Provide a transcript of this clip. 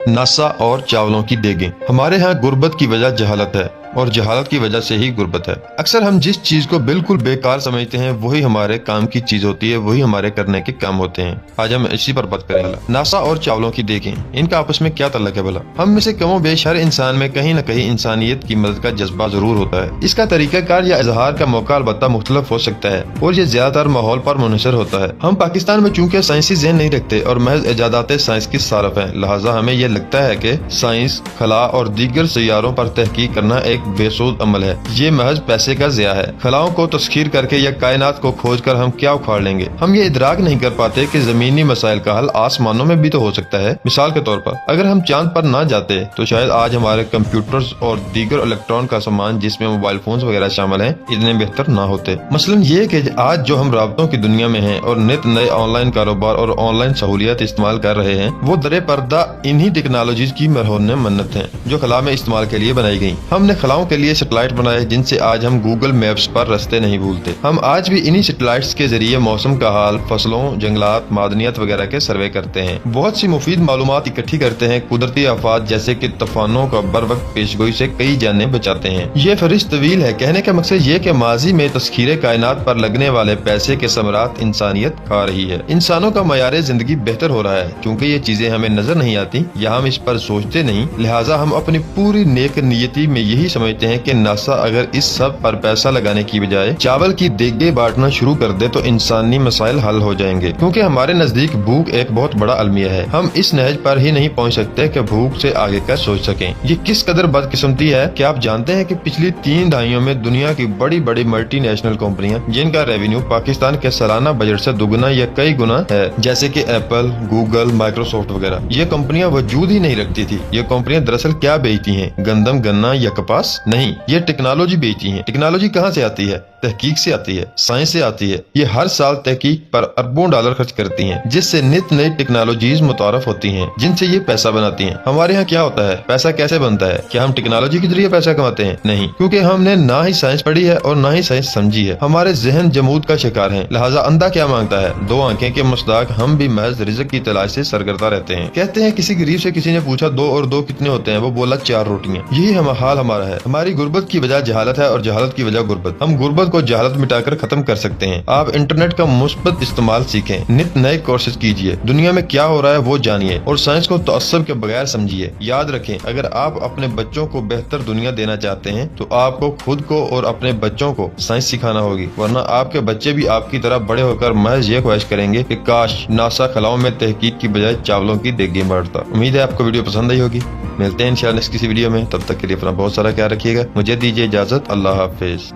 NASA और चावलों की देगें। हमारे यहाँ गुर्बत की वजह जहालत है और जहालत की वजह से ही गुर्बत है। अक्सर हम जिस चीज को बिल्कुल बेकार समझते हैं वही हमारे काम की चीज होती है, वही हमारे करने के काम होते हैं। आज हम इसी पर बात करेंगे। नासा और चावलों की देखें, इनका आपस में क्या ताल्लुक है भला? हम में से कमो बेश हर इंसान में कहीं न कहीं इंसानियत की मदद का जज्बा जरूर होता है। इसका तरीकाकार या इजहार का मौका अलबत्ता मुख्तलिफ हो सकता है और ये ज्यादातर माहौल पर मुनहसर होता है। हम पाकिस्तान में चूंकि साइंसी ज़हन नहीं रखते और महज इजादात साइंस की सारफ है, लिहाजा हमें यह लगता है कि साइंस, खला और दीगर सैयारों पर तहकीक करना एक बेसूद अमल है। ये महज पैसे का ज़िया है। खलाओं को तस्खीर करके या कायनात को खोज कर हम क्या उखाड़ लेंगे? हम ये इदराक नहीं कर पाते कि जमीनी मसाइल का हल आसमानों में भी तो हो सकता है। मिसाल के तौर पर अगर हम चांद पर ना जाते तो शायद आज हमारे कंप्यूटर्स और दीगर इलेक्ट्रॉन का सामान जिसमें मोबाइल फोन वगैरह शामिल हैं इतने बेहतर ना होते। मसलन ये कि आज जो हम राबतों की दुनिया में हैं और नित नए ऑनलाइन कारोबार और ऑनलाइन सहूलियत इस्तेमाल कर रहे हैं, वो दरे पर्दा इन्हीं टेक्नोलॉजीज की मरहून मन्नत है जो खला में इस्तेमाल के लिए बनाई गई। हमने खलाओं के लिए सैटेलाइट बनाए जिनसे आज हम गूगल मैप्स पर रास्ते नहीं भूलते। हम आज भी इन्हीं सैटेलाइट्स के जरिए मौसम का हाल, फसलों, जंगलात, मादनियत वगैरह के सर्वे करते हैं। बहुत सी मुफीद मालूमात इकट्ठी करते हैं। कुदरती आफात जैसे कि तूफानों का बर वक्त पेशगोई से कई जानें बचाते हैं। ये फहरिस्त तवील है। कहने का मकसद ये कि माजी में तस्खीरे कायनात पर लगने वाले पैसे के समरात इंसानियत खा रही है। इंसानों का मयारे जिंदगी बेहतर हो रहा है। क्योंकि ये चीजें हमें नजर नहीं आती या हम इस पर सोचते नहीं, लिहाजा हम अपनी पूरी नेक नियति में यही समझते हैं कि नासा अगर इस सब पर पैसा लगाने की बजाय चावल की देगे बांटना शुरू कर दे तो इंसानी मसाइल हल हो जाएंगे। क्योंकि हमारे नजदीक भूख एक बहुत बड़ा अलमिया है। हम इस नहज पर ही नहीं पहुंच सकते कि भूख से आगे का सोच सकें। ये किस कदर बदकिस्मती है कि आप जानते हैं कि पिछली 3 दहाइयों में दुनिया की बड़ी बड़ी मल्टीनेशनल कंपनियां जिनका रेवेन्यू पाकिस्तान के सालाना बजट से दुगना या कई गुना है, जैसे कि एप्पल, गूगल, माइक्रोसॉफ्ट वगैरह, ये कंपनियां वजूद ही नहीं रखती थी। ये कंपनियां दरअसल क्या बेचती हैं? गंदम, गन्ना या कपास? नहीं, ये टेक्नोलॉजी बेचती हैं। टेक्नोलॉजी कहाँ से आती है? तहकीक से आती है, साइंस से आती है। ये हर साल तहकीक पर अरबों डॉलर खर्च करती हैं, जिससे नित नई टेक्नोलॉजीज मुतारफ होती हैं, जिनसे ये पैसा बनाती हैं। हमारे यहाँ क्या होता है? पैसा कैसे बनता है? क्या हम टेक्नोलॉजी के जरिए पैसा कमाते हैं? नहीं, क्योंकि हमने ना ही साइंस पढ़ी है और ना ही साइंस समझी है। हमारे जहन जमूद का शिकार हैं। लिहाजा अंधा क्या मांगता है? 2 आंखें के मुस्ताक हम भी महज रिज़्क की तलाश से सरगर्दा रहते हैं। कहते हैं किसी गरीब से किसी ने पूछा 2 और 2 कितने होते हैं? वो बोला 4 रोटियां। यही हाल हमारा है। हमारी गुर्बत की वजह जहालत है और जहालत की वजह गुर्बत। हम गुर्बत को जहालत मिटाकर खत्म कर सकते हैं। आप इंटरनेट का मुस्बत इस्तेमाल सीखें, नित नए कोर्सेज कीजिए, दुनिया में क्या हो रहा है वो जानिए और साइंस को तअस्सुब के बगैर समझिए। याद रखें, अगर आप अपने बच्चों को बेहतर दुनिया देना चाहते हैं तो आपको खुद को और अपने बच्चों को साइंस सिखाना होगी, वरना आपके बच्चे भी आपकी तरह बड़े होकर महज ये ख्वाहिश करेंगे कि काश नासा खलाओं में तहकीक की बजाय चावलों की देगें बांटता। उम्मीद है आपको वीडियो पसंद आई होगी। मिलते हैं इंशाअल्लाह नेक्स्ट किसी वीडियो में। तब तक के लिए अपना बहुत सारा ख्याल रखिएगा। मुझे दीजिए इजाजत। अल्लाह हाफिज।